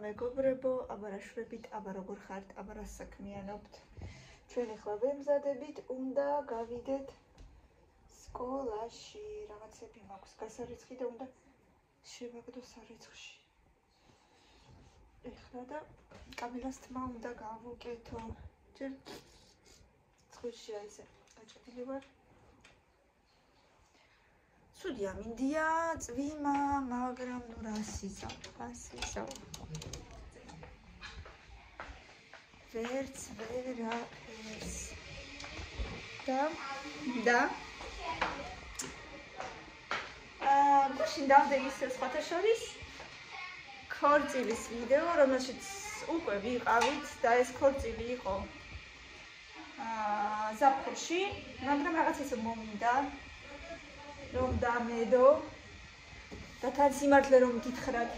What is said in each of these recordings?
მეგობრებო, აბარაშვრებით, აბა როგორ ხართ, აბა რა საქმიანობთ. ჩვენ ახლა ვემზადებით, უნდა გავიდეთ სკოლაში. რაღაცები მაქვს გასარიცხი და უნდა შევაგდო სარიცხში. ეხლა და კამილას თმა უნდა გავუკეთო. ჯერ ცხვირშია ისე გაჭედილი ვარ. Судья Миндия, цвима, მაგრამ ну расиза. Верц, вера, перс. Да. გუშინ დავდენის სხვათა შორის ქორწილის ვიდეო, რომელშიც უკვე ვიყავით და ეს ქორწილი იყო ზაფხულში, მაგრამ რაღაც ისე მომინდა რომ დამედო და თან სიმართლე რომ გითხრათ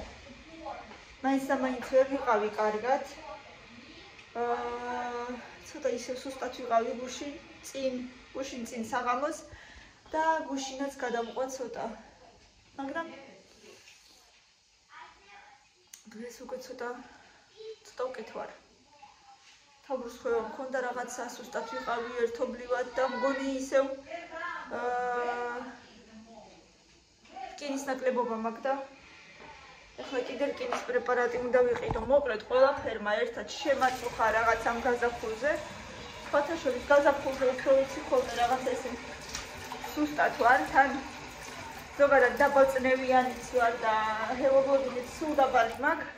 მაინც და მაინც ვერ ვიყავი კარგად ცოტა ისე სუსტად ვიყავი გუშინ წინ საღამოს და გუშინაც გადამყვა ცოტა მაგრამ დღეს უკვე ცოტა უკეთ ვარ თავბრუს ხვევა მქონდა რაღაცა სუსტად ვიყავი ერთობლივად და მგონი ისევ რკინის ნაკლებობა მაქვს და ეხლა კიდევ რკინის პრეპარატი უნდა ვიყიდო. მოკლედ ყველაფერმა ერთად შემაწუხა რაღაც ამ გაზაფხულზე. სხვათა შორის გაზაფხულზე უფრო ვიცი ხოლმე რაღაც ესე სუსტად ვარ, თან ზოგადად დაბალწნევიანიც ვარ და ჰემოგლობინიც სულ დაბალი მაქვს.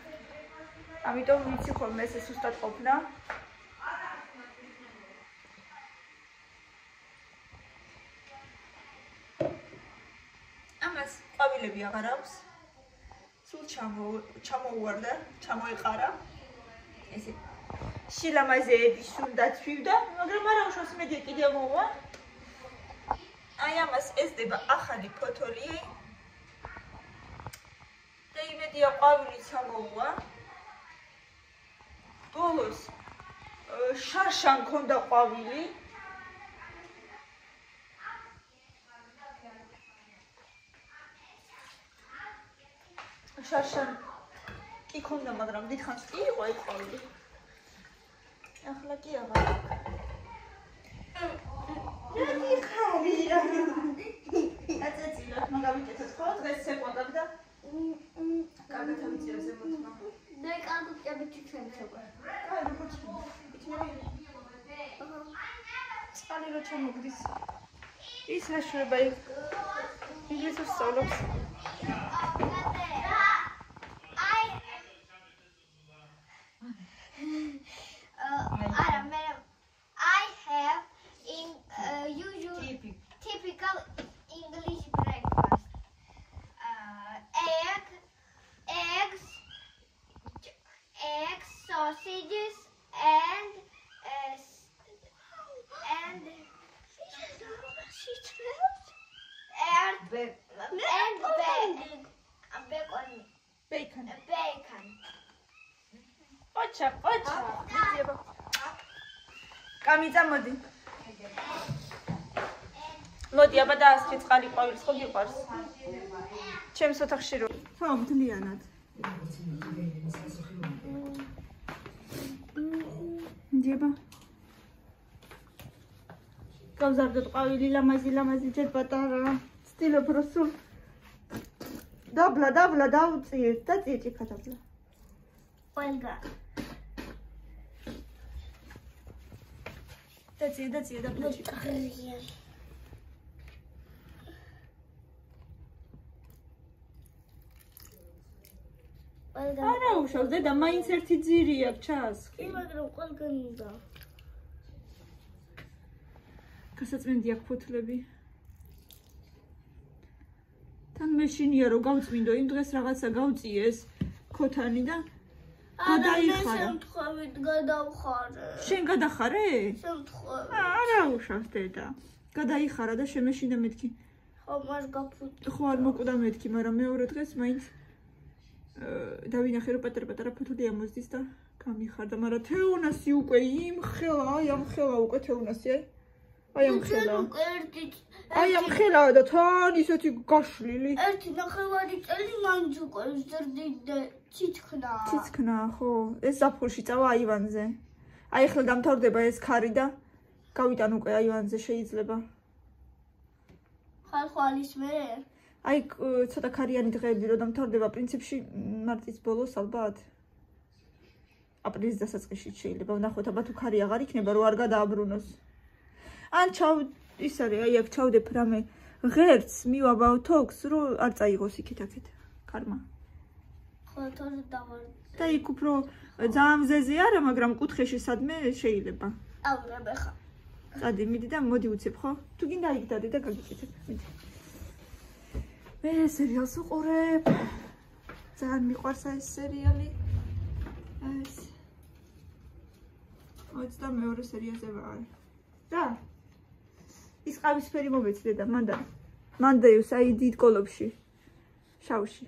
ამიტომ ვიცი ხოლმე ესე სუსტად ყოფნა. ამას ყვავილები აღარ აქვს. სულ ჩამოუვარდა, ჩამოეყარა. ესე შილამაზეები სუნდა თვივდა, მაგრამ არა უშავს მედი კიდევ მოვა. აი ამას ესდება ახალი ფოთოლი. და იმედია ყვავილი ჩამოუვა. ბოლოს შარშან ქონდა ყვავილი. შარშან კი ქონდა, მაგრამ დიდხანს კი იყო ეს ყვავილი. ახლა კი აღარ აქვს. ხარი რა. აწეცილოთ, მაგავიკეთოთ ხო? დღეს შეყვდებ და კარგად ავიწიო ზემოთმა. და კარგად ჭაბიჭი ჩვენ შეყვა. აი, როგორც იცნობი. წყალი რო ჩამოგდის. ის რა შვება იქ. ინგლისურს სწავლობს. I have in typical English breakfast. Eggs, sausages, and bacon. Ocha. Კამიცა მოდი. მოდი აბა დაასხი წყალი ყვავილს ხო გიყვარს? ჩემს ოთახში რო. ხო, მთლიანად. ძება. გავზარდოთ ყვავილი ლამაზი ჯერ პატარა. ცდილობ რომ სულ დაბლა დავწიეთ და წიეჭიქა დაბლა. ყველგან. დაწიე და პლოჭიკა. არა უშავს დედა მაინც ერთი ძირი აქვს ჩას. კი, მაგრამ ყველგან უნდა. გასაწმენდი აქვს ფოთლები. თან მეშინია რომ გავწმინდო იმ დღეს რაღაცა გავწიეს ქოთანი და გადაიხარა. შემთხვევით გადავხარე. შენ გადახარე? შემთხვევით. არა უშავს დედა. გადაიხარა და შემეშინდა მეთქი. ხო, მას გაფუძნე. ხო არ მოკვდა მეთქი, მაგრამ მეორე დღეს მაინც დავინახე რომ პატარა ფოთოლი ამოსდის და გამიხარდა, მაგრამ თეონასი უკვე იმ ხელა უკვე თეონასი აი. აი ამ ხელა. აი ამ ხელა და თან ისეთი გაშლილი. ერთი ნახევარი წელი მაინც უკვე ზრდიდა ციცქნა. ციცქნა, ხო. ეს ზაფხულში წავა აივანზე. აი ახლა დამთავრდება ეს ქარი და გავიტან უკვე აივანზე შეიძლება. ხალხალის მე? აი ცოტა ქარიანი დღეები რომ დამთავრდება პრინციპში მარტის ბოლოს ალბათ. აპრილის დასაწყისში შეიძლება ვნახოთ, აბა თუ ქარი აღარ იქნება რომ არ გადააბრუნოს. ან ის არის, აი აქ ჩავდებ რამე ღერც მივაბავ თოქს, რომ არ წაიღოს იქით აქეთ ქარმა. ხო, თორე დავარ. და იქ უფრო ძალიან მზეზე არა, მაგრამ კუთხეში სადმე შეიძლება. ავრებ ხა. წადი, მიდი და მოდი უცებ, ხო? თუ გინდა იქ დადი და გაგიკეთებ, მიდი. მე სერიალს უყურებ. ძალიან მიყვარს ეს სერიალი. ეს 22 სერიაზე ვარ. და ის ყავისფერი მომეცდე და მანდაიუს აი დიდ კოლოფში. შავში.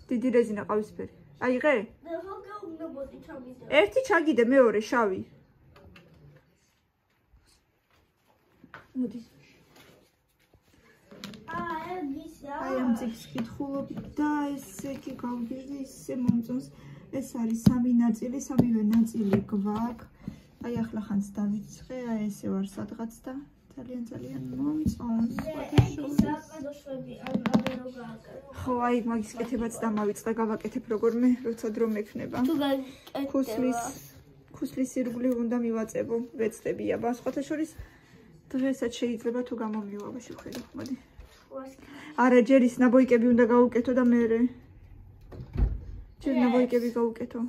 დიდი რეზინა ყავისფერი. აიღე? და ხო გაუნებოდი ჩაგიდე. ერთი ჩაგიდე, მეორე შავი. მოდი. აი ამ წიგნს კითხულობ და ესე კი გავგირდი ისე მომწონს. ეს არის 3 ნაწილი, 3-ვე ნაწილი გვაქვს. აი ახლა ხანს დავიწყე, აი ესე ვარ სადღაც და ძალიან მომწონს. ხო, აი მაგის კეთებაც დამავიწყე, გავაკეთებ როგორმე, როცა დრო მექნება. ქუსლის ირგვლივ უნდა მივაწებო, ვეცდები აბა, სხვათა შორის დღესაც შეიძლება თუ გამომივა, შევხედო, მოდი. არა, ჯერ ის ნაბოიკები უნდა გავუკეთო და მერე. ჯერ ნაბოიკები გავუკეთო.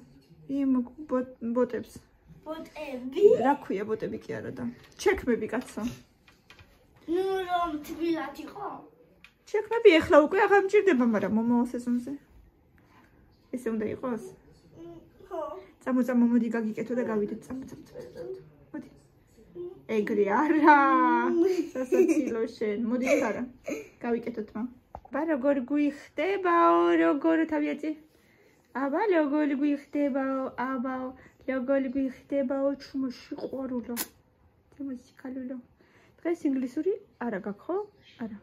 იმ ბოტებს. ბოტები? რა ქვია ბოტები კი არა და. ჩექმები კაცო. ნუ რომ თბილად იყო? ჩექმები ეხლა უკვე აღარ მჭირდება, მაგრამ მომავალ სეზონზე. ესე უნდა იყოს? ხო. წამო მოდი გაგიკეთო და გავიდეთ. წამო. მოდი. ეგრე არა. სასაცილო შენ. მოდი ხარა. გავიკეთოთ მა. ბა როგორ გვიხდებაო, როგორ თავიაწი? აბა როგორ გვიხდებაო, აბა როგორ გვიხდებაო, ჩუმოში ყვარულო. თემოსიკალულო. დღეს ინგლისური არა გაქვს ხო? არა.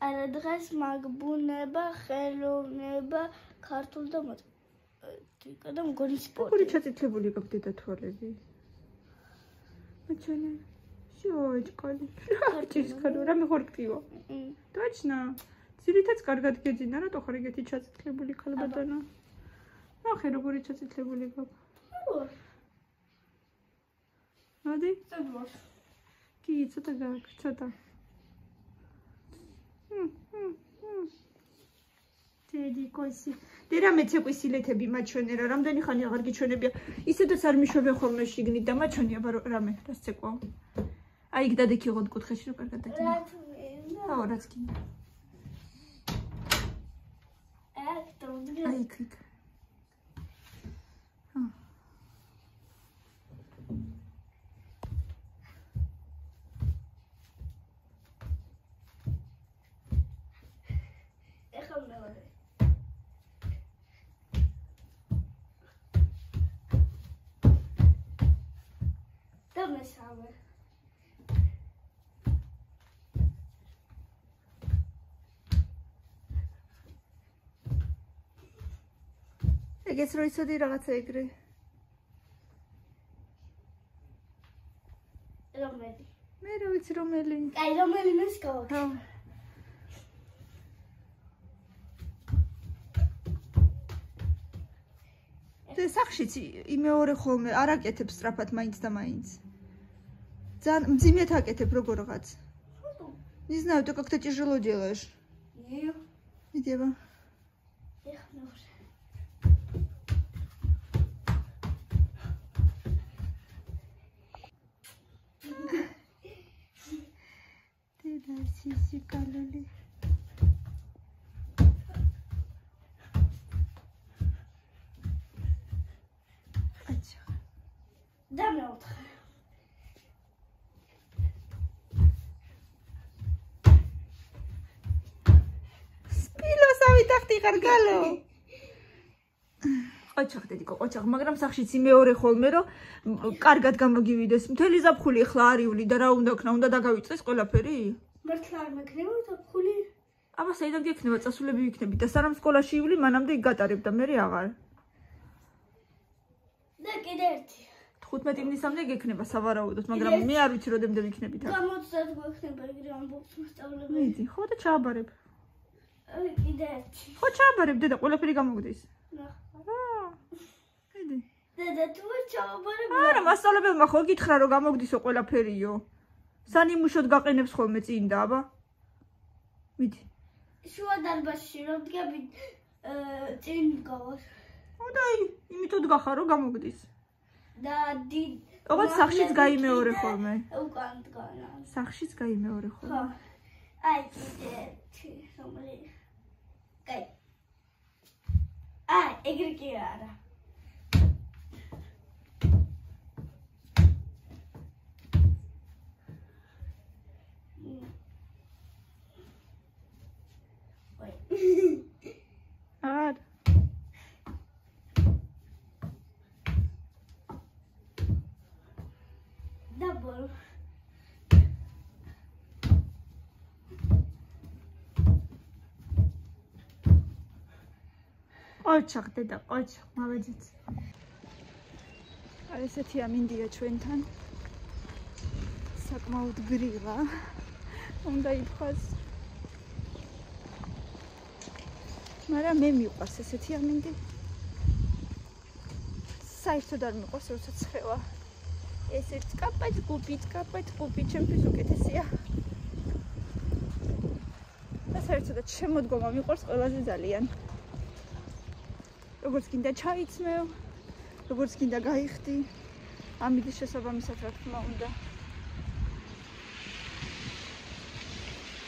არა დღეს მაგბუნება, ხელოვნება, ქართულ და მათემატიკა და მგონი სპორტი. როგორი ჩაწითლებული გაქვს დედა თვალები? მაჩვენე. შოჭკალი. ხარჭის ქალო, რა მეხორკტიო? Точно. ძირითადად კარგად გეძინა, რატო ხარ ეგეთი ჩაწითლებული ქალბატონო? ნახე როგორი ჩაწითლებული გაქვს. მოდი. კი, ცოტა გაქვს, ცოტა. დედი კოსი. დერა მეცეკვი სილეთები მაჩვენე რა, რამდენი ხანი აღარ გიჩვენებია. ისედაც არ მიშვებენ ხოლმე შიგნით და მაჩვენე აბა რამე, რას ცეკვაო. აი იქ დადექიღოთ კუთხეში რომ კარგად დაგინა. ხო, რაც კი. აი იქ. ეგეც რო იცოდი რაღაცა ეგრე. რომელი? მე რა ვიცი რომელი. აი რომელი მას გავაკეთე. ხო. და სახშიც იმეორე ხოლმე არ აკეთებ სწრაფად მაინც და მაინც. ძალიან მძიმედ აკეთებ როგორღაც. Не знаю, то как-то тяжело делаешь. Нет. Иди ба. Ты да сиси калали. Dame l'autre. Spilo, sabi takti kargalo. ყოჩაღ დედიკო, ყოჩაღ, მაგრამ სახშიც მეორე ხოლმე რომ კარგად გამოგივიდეს. მთელი ზაფხული ახლა არიული და რა უნდა ქნა, უნდა დაგავიწყდეს ყველაფერი? მართლა არ მექნება ზაფხული? აბა საიდან გექნება, წასულები ვიქნებით და სანამ სკოლაში ივლი, მანამდე იქ გატარებ და მე აღარ. და კიდე ერთი. 15 ივნისამდე გექნება სავარაუდოდ, მაგრამ მე არ ვიცი როდემდე ვიქნებით. 60 გვექნება იგივე ამბობს მასწავლებელი. მიდი, ხო და ჩააბარებ. კიდე ერთი. ხო ჩააბარებ დედა, ყველაფერი გამოგდის. ნახე. მიდი. დედა თუ ჩააბარებ. არა, მასწავლებელმა ხო გითხრა რომ გამოგდისო ყველაფერიო. სანიმუშოდ გაყენებს ხოლმე წინ და აბა. მიდი. შუა დარბაზში რომ დგები წინ გავარ. და იმითოდ გახარ რომ გამოგდის. და დიდ ოღონდ სახშიც გაიმეორე ხოლმე. უკან დგანა. სახშიც გაიმეორე ხოლმე. ხო. აი კიდე ერთი რომელი. კაი. ეგრე კი არა. არ დაბოლ ყოჩაღ დედა, ყოჩაღ, მალაჯიც. აი ესეთი ამინდია ჩვენთან. საკმაოდ გრილა. უნდა იფხას. მაგრამ მე მიყვარს ესეთი ამინდი. საერთოდ არ მიყვარს როცა ცხევა. ესე წკაპეთ კუპი, ჩემთვის უკეთესია. და საერთოდ შემოდგომა მიყვარს ყველაზე ძალიან. როგორც გინდა ჩაიცმევ, როგორც გინდა გაიხდი, ამინდის შესაბამისად რა თქმა უნდა.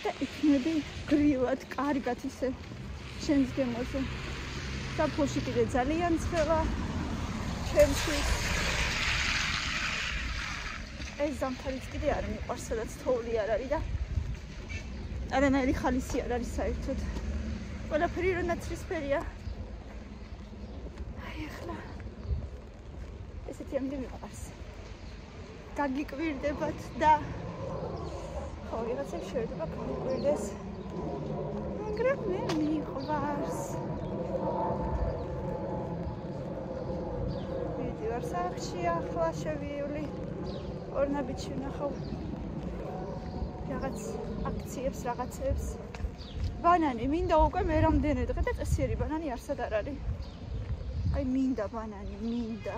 და იქნები გრილად, კარგად ისე ჩემს გემოზე. საფულში კიდე ძალიან ცხელა ჩემთვის. ეს ზამთარიც კიდე არ მიყვარს, სადაც თოვლი არ არის და არანაირი ხალისი არ არის საერთოდ. ყველაფერი რომ ნაცრისფერია. აი ახლა ესეთი ამინდი მიყვარს. გაგიკვირდებათ და ხო, ვიღაცებს შეიძლება გაგიკვირდეს. მაგრამ მე მიყვარს. მივიდივარ სახში, ახლა შევივლი. ორნაბიჯში ვნახავ რაღაც აქციებს, რაღაცებს. ბანანი მინდა უკვე მე რამდენი დღე და წესიერი ბანანი არსად არ არის. აი მინდა ბანანი, მინდა.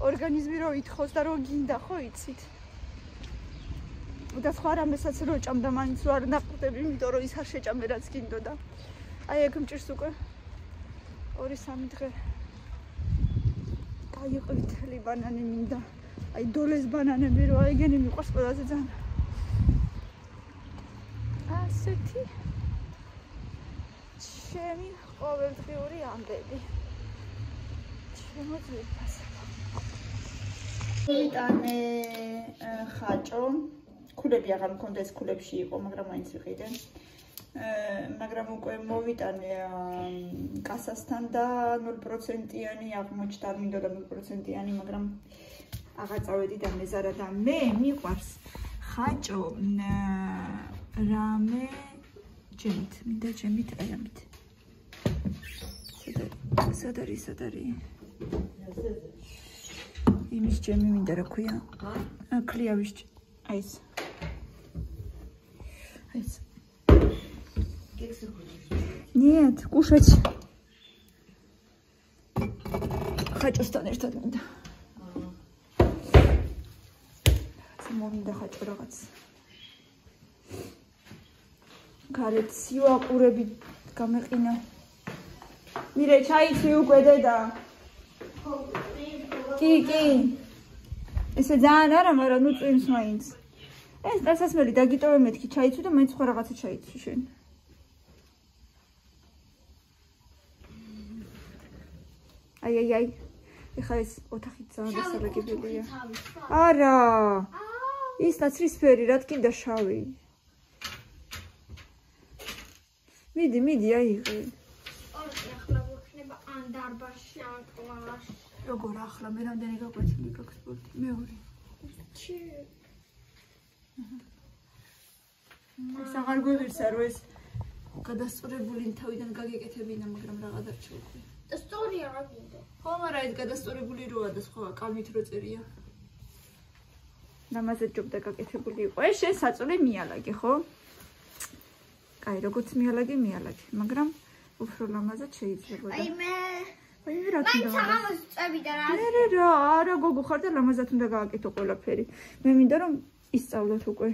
ორგანიზმი რო ითხოვს და რო გინდა, ხო იცით? და სხვა რამესაც რო ჭამდა მაინც რო არ ნაყრდები, იმიტომ რომ ის არ შეჭამე რაც გინდოდა. აი ეგ მჭირს უკვე 2-3 დღე. გაიყვითელი ბანანი მინდა. აი დოლეს ბანანები რო აიგენი მიყვარს ყველაზე ძალიან. ასეთი ჩემი ყოველდღიური ამბები. შემოძლებას. ვიტანე ხაჭო. ქულები აღარ მქონდა, ეს ქულებში იყო, მაგრამ მაინც ვიყიდე. მაგრამ უკვე მოვიტანე კასასთან და 0%-იანი აღმოჩნდა, არ მინდოდა 0%-იანი, მაგრამ აღარ წავედი და მეზარა და მე მიყვარს ხაჭო რამე ჯემით, მინდა ჯემით, აი ამით. სად არის? იმის ჯემი მინდა რა ქვია? ქლიავის აი ეს. Нет, кушать. ხაჭოსთან ერთად მინდა. მოვიდა ხაჭო რაღაც. გარეთ სიუაყურები გამეყინა. მირე ჩაიცვი უკვე დედა. კი. ესე ძალიან არა, მაგრამ ნუ წვიმს მაინც. ეს დასასმელი დაგიტოვე მეთქი ჩაიცვი და მაინც სხვა რაღაცა ჩაიცვი შენ. აი. ეხლა ეს ოთახი ძალიან დასალაგებელია. არა. ის ნაცრისფერი, რა თქინდა შავი. მიდი, აიღე. ახლა გვექნება ან მან დარბაზში ამკლავს. როგორ ახლა მე რამდენი გაკვეთილი გაქვს სპორტი? მეორე. ჩი. ეს აღარ გვიღირსა რომ ეს გადასწორებული თავიდან გაგეკეთებინა, მაგრამ რაღა დარჩა უკვე. და სწორია რა გინდა? ხო, მაგრამ ეს გადასწორებული როა და სხვა კალმით რო წერია. ნამაზე ჯობდა გაკეთებული იყო. ეს საწოლე მიალაგე, ხო? კაი, როგორც მიალაგე, მაგრამ უფრო ლამაზად შეიძლება. აი მე რა მაინც აღარ წები და რა. რა, არა გოგო ხარ და ლამაზად უნდა გააკეთო ყველაფერი. მე მინდა რომ ისწავლოთ უკვე.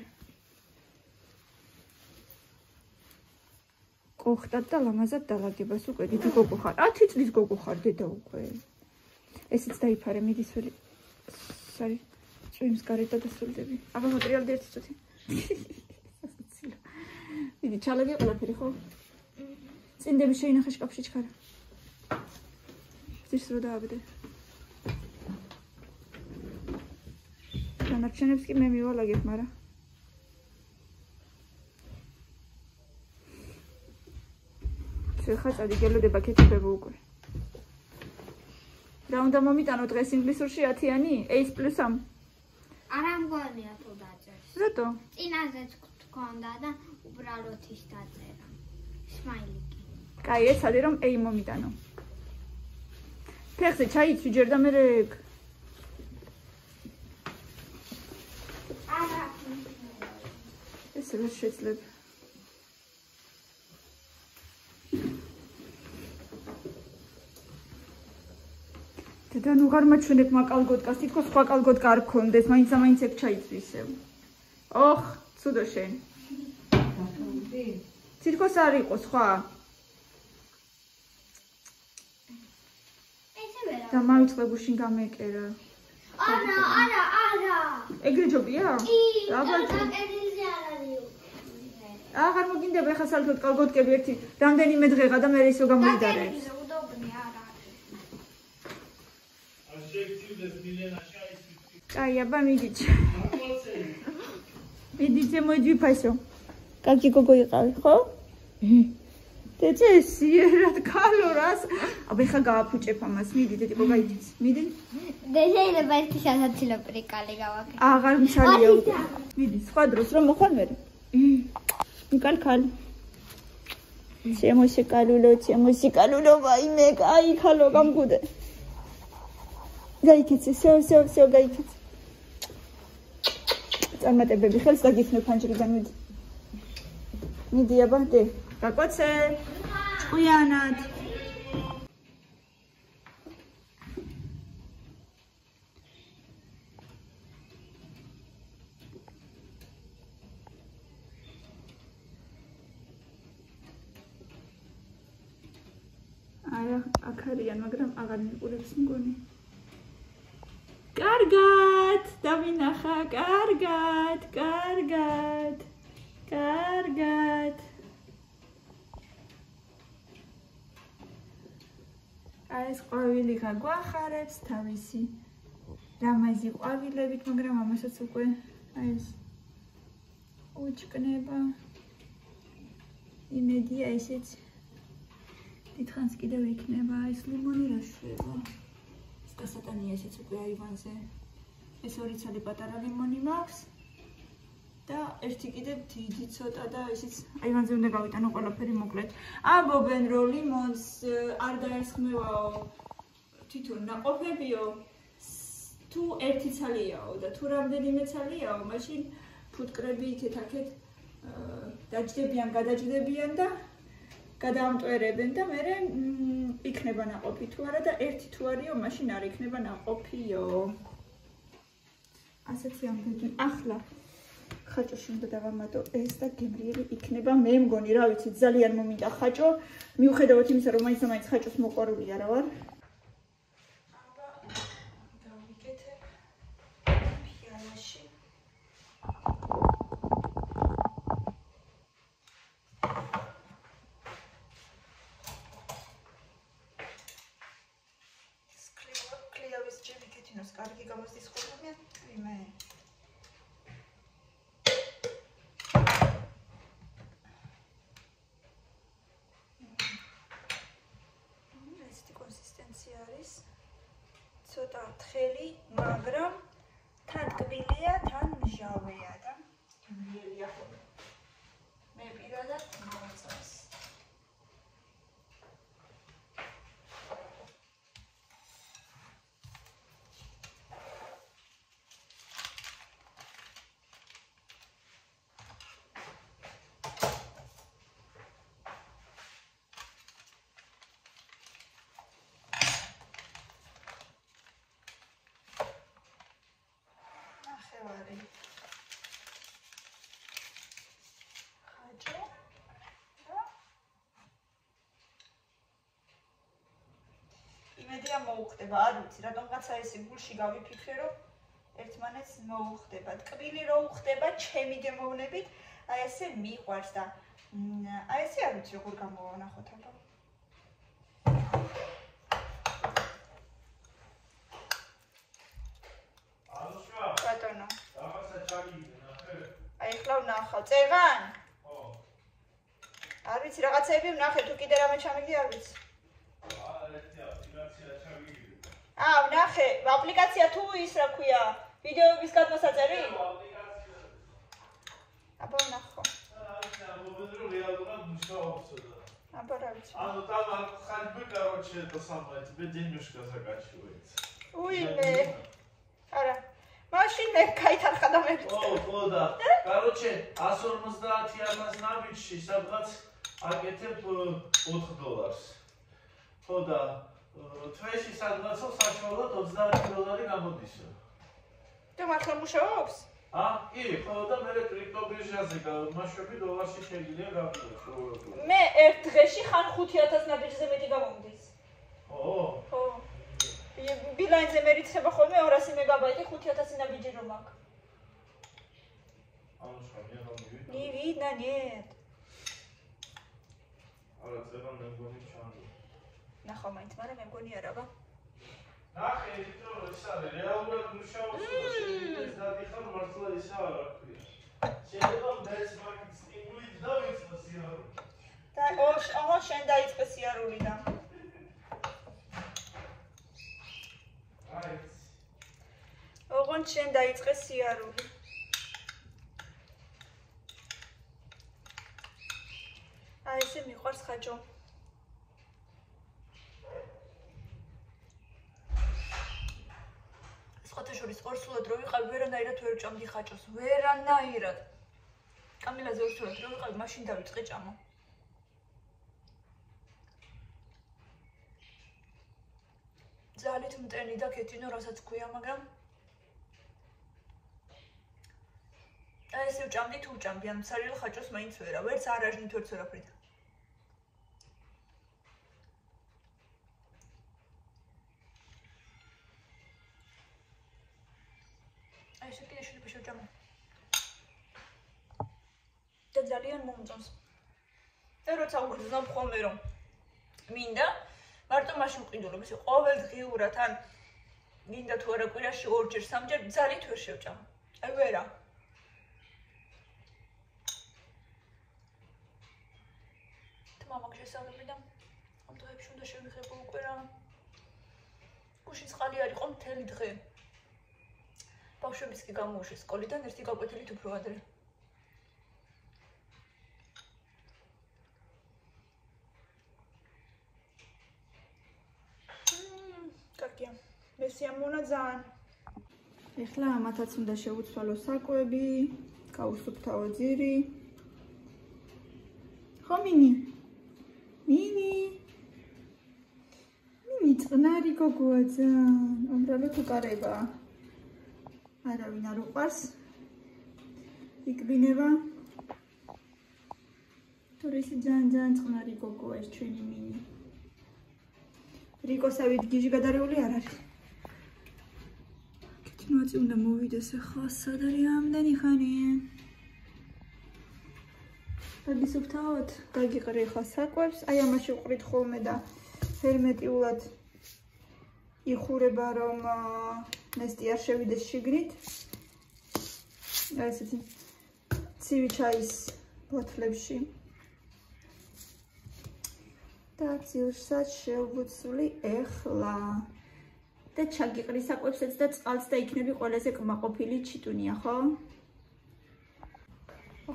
ყოხტად და ლამაზად დალაგებას უკვე დიდი გოგო ხარ. 10 წლის გოგო ხარ დედა უკვე. ესეც დაიფარე, მიდის ველი. სარი, წვიმს გარეთ და დასრულდები. აბა მოტრიალდი ერთი წუთი. დიდი ჩალები ყველაფერი ხო? წინდები შეინახე შკაფში ჩქარა. ის რო დააბდე. დანარჩენებს კი მე მივალაგებ, მაგრამ ხა წადიგელოდება კეთებება უკვე. რა უნდა მომიტანო დღეს ინგლისურში 10-იანი? A+3. არა მგონია თუ დაწერს. რატო? წინაზეც გქონდა და უბრალოდ ის დაწერა. სმაილიკი. კაი, ეს არის რომ A მომიტანო. ფეხზე ჩაიცვი ჯერ და მე არა. ეს რა შეიძლება? და ნუ ღარ მაჩვენებ მაკალგოტკას, თითქოს სხვა კალგოტკა არ გქონდეს, მაინც ეგ ჩაიცვი ისევ. ოხ, ცუდო შენ. თითქოს არ იყო სხვა. და მავიწყე გუშინ გამეკერა. არა. ეგრე ჯობია? აბა, აკერილზე არ არის. აღარ მოგინდება ხა საერთოდ კალგოტკები ერთი რამდენიმე დღეღა და მე ისო გამოიდარებს. Кай, აბა მიდიჩ. მიდიჩე მოიძვი ფასო. კაკი გოგო იყავი, ხო? დეცესი, რა კალორას. აბა ხა გააფუჭებ ამას, მიდი დედი გოგაიცის. მიდი. და შეიძლება ერთი სასაცილო პრიკალი გავაკეთო. აღარ მშალია უკვე. მიდი, სხვა დროს რომ მოხარ მე. მიკალკალ. შემოსიკალულო, ვაიმე, კაი ხალო გამგუდე. გაიქეცე, სო, გაიქეცე. წარმატებები ხელს დაგიხნე ფანჯრიდან მიდი. მიდი აბა დე. გაკვაცე. ჭკვიანად. არა, აქ არიან, მაგრამ აღარ მიყურებს მგონი. კარგად, დავინახა, კარგად. აი ეს ყვავილი გაგვახარებს თავისი რამაზი ყვავილებით, მაგრამ ამასაც უკვე აი ეს უჭკნება. იმედია ესეც დიდხანს კიდევ იქნება. ეს ლიმონი რა შვება? გასატანია ესეც უკვე აივანზე. ეს ორი ცალი პატარა ლიმონი მაქვს და ერთი კიდევ დიდი ცოტა და ესეც აივანზე უნდა გავიტანო ყველაფერი მოკლედ. ამბობენ რომ ლიმონს არ დაესხმევაო თითოეულ ნაყოფებიო, თუ ერთი ცალიაო და თუ რამდენიმე ცალიაო, მაშინ ფუტკრები იქეთ-აქეთ გადაჯდებიან და გადაამტვერებენ და მე იქნება ნაყოფი თუ არა და ერთი თუ არისო, მაშინ არ იქნება ნაყოფიო. ასეთი ამბები. ახლა ხაჭოში უნდა დავამატო ეს და გემრიელი იქნება. მე მგონი, რა ვიცი, ძალიან მომინდა ხაჭო, მიუხედავად იმისა, რომ მაინც ხაჭოს მოყვარული არა ვარ. აბა დავიკეთებ ფიალაში. კარგი გამოსდის ხოლმე იმე. ესეთი კონსისტენცია. ცოტა თხელი, მაგრამ თან ტკბილია, თან მჟავეა და მიერია ხოლმე. მე პირადად მოწონს. იმედია მოუხდება, არ ვიცი, რატომღაცა ესე გულში გავიფიქრე, რომ ერთმანეთს მოუხდება. ტკბილი რო უხდება, ჩემი გემოვნებით, აი ესე მიყვარს და აი ესე არ ვიცი როგორ გამოვანახოთ აბა. ალოშა. ბატონო. რაღაცა ჩაგიგდე, ნახე. აი ხლა ვნახავ, წეღან? ხო. არ ვიცი, რაღაცები ვნახე, თუ კიდე რამე ჩამიგდი, არ ვიცი. ვნახე, აპლიკაცია თუ ის რა ქვია, ვიდეოების გადმოსაწერი? აბა ვნახო. აბა რა ვიცი. Ну там ходьбы, короче, это самое, тебе денежка закачивается. Уйме. Ара. Машин მე кайთან ხადამებს. ხო და. Короче, 150.000 ნაბიჯში სადღაც აკეთებ $4. ხო და თვეში სადღაცა საშუალოდ $20 გამოდისო. თუ მართლა მუშაობს? კი, ხო და მე კრიპტობირჟაზე მასშტაბი დოლარში შეიძლება გავიდო. მე ერთ დღეში ხან 5,000 ნაბიჯზე მეტი გამომდის. ხო. ხო. ბილანსზე მერიცხება ხოლმე 200 მეგაბაიტი 5,000 ნაბიჯი რომ აქვს. ანუ შამია გამივიდა. Не видно, нет. არა, წერა მე მგონი ჩანდო. ნახავ მაინც, მაგრამ მე მგონი არა ბა. ნახე, იმიტომ ის არის რეალურად მუშაობს და შეიძლება დადიხარ მართლა ისა არა ქვია. შეიძლება ბენჩმარკის სტიმულით დავიწყო სიარული. და ოღონდ შენ დაიწყე სიარული და. ოღონდ შენ დაიწყე სიარული. აი ესე მიყვარს ხაჭო. შორის ორსულად რო ვიყავი, ვერანაირად ვერ ვჭამდი ხაჭოს, ვერანაირად. კამილაზე ორსულად რო ვიყავი, მაშინ დავიწყე ჭამა. ძალით მტენი და ქეთინო, რასაც ქვია, მაგრამ აი ესე ვჭამდი თუ ვჭამდი, ან მცარიელ ხაჭოს მაინც ვერა, ვერც არაჟნით ვერც ვერაფრით. და ძალიან მომწონს. და როცა უგრძნობ ხოლმე რომ მინდა, მარტო მაშინ ვყიდულობ, ესე ყოველდღიურად ან მინდა თუ არა კვირაში ორჯერ, სამჯერ ძალით ვერ შევჭამ. აი ვერა. თმამაკ შესავები და ამ დღეებში უნდა შევიღებო უკვე რა. გუში წყალი არ იყო მთელი დღე. ბავშვებიც კი გამოუშვეს სკოლიდან ერთი გაკვეთილით უფრო ადრე. კარგია. მე სიამონა ძალიან. ეხლა ამათაც უნდა შევუცვალო საკვები, გავუსუფთავო ძირი. ხო მინი? მინი წყნარი გოგოა ძალიან. უბრალოდ უკარება. არავინ არ უყვარს. იქბინება. თორეში ძალიან წყნარი გოგოა ეს ჩვენი მინი. რიკოსავით გიჟი გადარეული არ არის. კეთინოაწი უნდა მოვიდეს ახლა, სად არის ამდენი ხანი? გაგისუფთავოთ, გაგიყრი ახლა საკვებს, აი ამაში ვყრით ხოლმე და ჰერმეტიულად იხურება რომ ნესტი არ შევიდეს შიგნით. აი ესეთი ცივი ჩაის ბოთლებში. და ძილშსაც შევუცვლი ეხლა. და ჩაგიყრი საკვებსაც და წყალს და იქნები ყველაზე კმაყოფილი ჩიტუნია, ხო?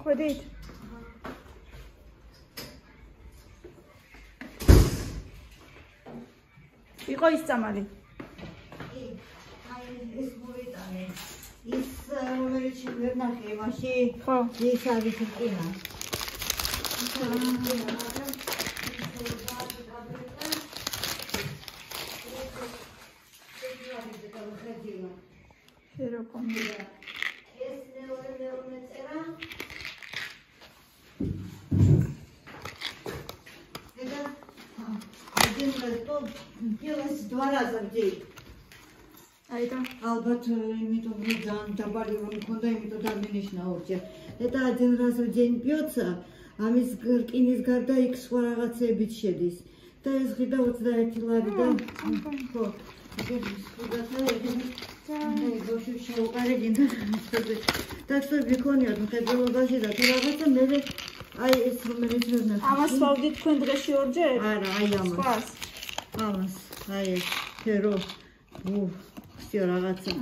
ხედით? იყო ის წამალი? ეს მოვიტანე. ის რომელიც ვერ ნახე იმაში. ხო. ის არის რკინა. ფეროკომბი. ეს მეორე წერა. და აჯენრატო ფილოს 2 რაზა ვძი. აიტა. ალბათ იმიტომ რომ ძალიან დაბალი რომ მქონდა, იმიტომ დამინიშნა ორჯერ. და აჯენრატო ჯენ პიოცა ამის რკინის გარდა იქ სხვა რაღაცებიც შედის. და ეს ღირდა 21 ლარი და ხო. დაქსები ქონიათ მხედველობაში და თუ რაღაცა მე აი ეს რომელიც ვერ ნახე. ამას ვავდით თქვენ დღეში ორჯერ? არა, აი ამას. ამას, აი ეს ფერო. ხსიო რაღაცა.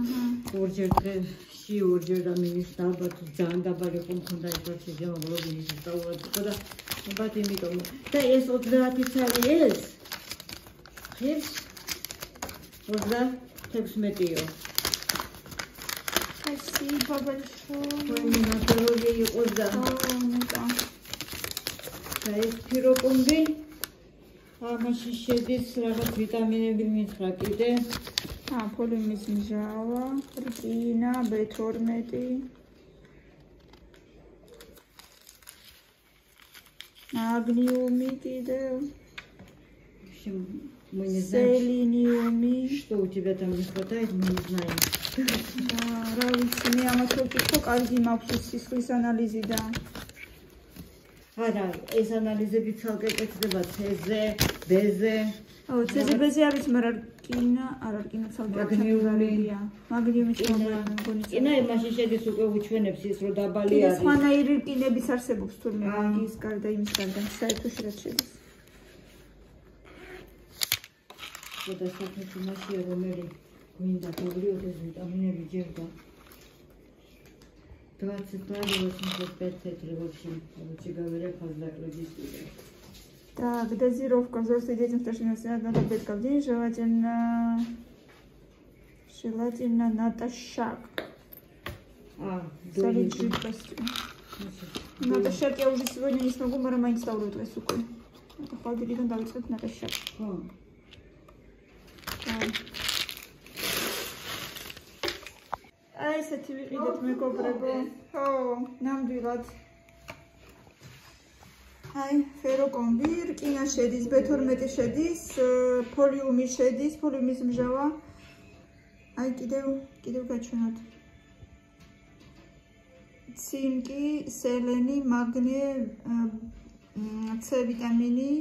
ორჯერ დღეში ორჯერ და მინის ალბათ ძალიან დაბალი ხომ მქონდა ეს პროცესი გამოგლობინის დაუვადო და ალბათ იმიტომ და ეს 30 წელი ეს ღირს 36-იო. Спасибо большое. მოგონი იყო და ეს ფიროკომბი ამაში შედის რაღაც ვიტამინები მითხრა კიდე. ფოლიმის მჟავა, რკინა, B12. მაგნიუმი კიდევ. Мы не знаем, селениумი. что у тебя там не хватает, мы не знаем. რა ვიცი, მე ამათ ვკითხო, კარგი მაქვს სისხლის ანალიზი და არა, ეს ანალიზები ცალკე კეთდება C-ზე, B-ზე. C-ზე, B-ზე არის, მაგრამ რკინა, არა რკინა ცალკე მაგნიუმია. მაგნიუმი მგონი. რკინა იმაში შედის უკვე უჩვენებს ის რომ დაბალი არის. არის. სხვანაირი რკინებიც არსებობს თურმე მაგის გარდა იმის გარდა, საერთოში რაც შედის. და საერთოდ იმაშია რომელი გვინდა დოლიოდეს ვიტამინები ჯერდა 20 ლარი 85 центри в общем говоря фазлаклების კიდე. Так, дозировка взрослым детям старше 18 надо таблетка в день, желательно натощак. Солить жидкостью. Натощак я уже сегодня не смогу, но я не ставлю твой сукой. Это холодильник давит натощак. აი ესეთი ვიყიდეთ მეგობრებო. ხო, ნამდვილად. აი, ფეროკომბი, რკინა შედის, B12 შედის, ფოლიუმი შედის, ფოლიუმის მჟავა. აი კიდევ გაჩვენოთ. ცინკი, სელენი, მაგნე, C ვიტამინი,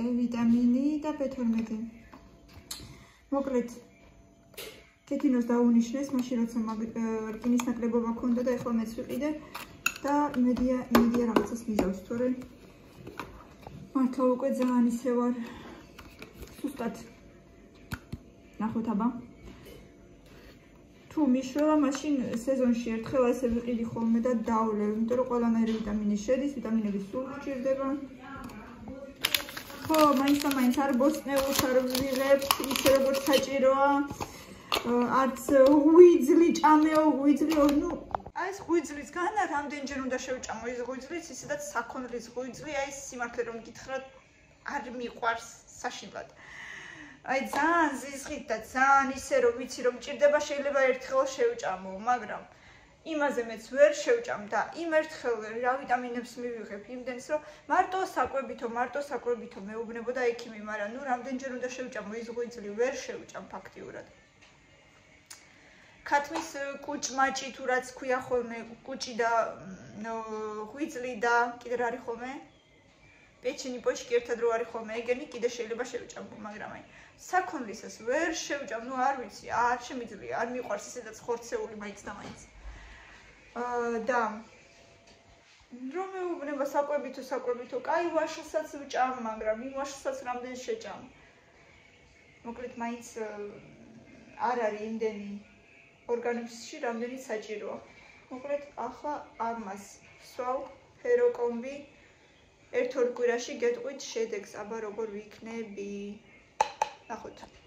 E ვიტამინი და B12. მოკლედ კეთინოს დაუნიშნეს, მაშინ როცა რკინის ნაკლებობა ქონდა და ეხლა მეც ვიყიდე და იმედია რაღაცას მიზავს, თორე მართლა უკვე ძალიან ისე ვარ სუსტად. ნახოთ აბა. თუ მიშროლა, მაშინ სეზონში ერთხელ ასე ვიყიდი ხოლმე და დავლევ, იმიტომ რომ ყველანაირი ვიტამინი შედის, ვიტამინები სულ გჭირდება. ხო, მაინც არ ბოსტნეულს არ ვიღებ, ისე როგორც საჭიროა. არც ღვიძლი ჭამეო, ღვიძლიო, ნუ აი ეს ღვიძლისგან რამდენჯერ უნდა შევჭამო ის ღვიძლიც, ისედაც საქონლის ღვიძლი, აი სიმართლე რომ გითხრათ, არ მიყვარს საშინლად. აი ძალიან ზიზღით და ძალიან ისე რომ ვიცი რომ მჭირდება, შეიძლება ერთხელ შევჭამო, მაგრამ იმაზე მეც ვერ შევჭამ და იმ ერთხელ რა ვიტამინებს მივიღებ იმდენს რომ მარტო საკვებითო მეუბნებოდა ექიმი, მაგრამ ნუ რამდენჯერ უნდა შევჭამო ის ღვიძლი, ვერ შევჭამ ფაქტიურად. ქათმის კუჭმაჭი თუ რაც ქვია ხოლმე, კუჭი და ღვიძლი და კიდე რა არის ხოლმე? პეჩენი პოჩკი ერთად რო არის ხოლმე, ეგენი კიდე შეიძლება შევჭამო, მაგრამ აი საქონლისას ვერ შევჭამ, ნუ არ ვიცი, არ შემიძლია, არ მიყვარს ისედაც ხორცეული მაინც და მაინც. და რომ მეუბნება საკვებითო, კაი ვაშლსაც ვჭამ, მაგრამ იმ ვაშლსაც რამდენ შეჭამ. მოკლედ მაინც არ არის იმდენი ორგანიზმში რამდენიც საჭიროა. მოკლედ ახლა არმას სვავ ფეროკომბი ერთ-ორ კვირაში გეტყვით შედეგს, აბა როგორ ვიქნები. ნახოთ.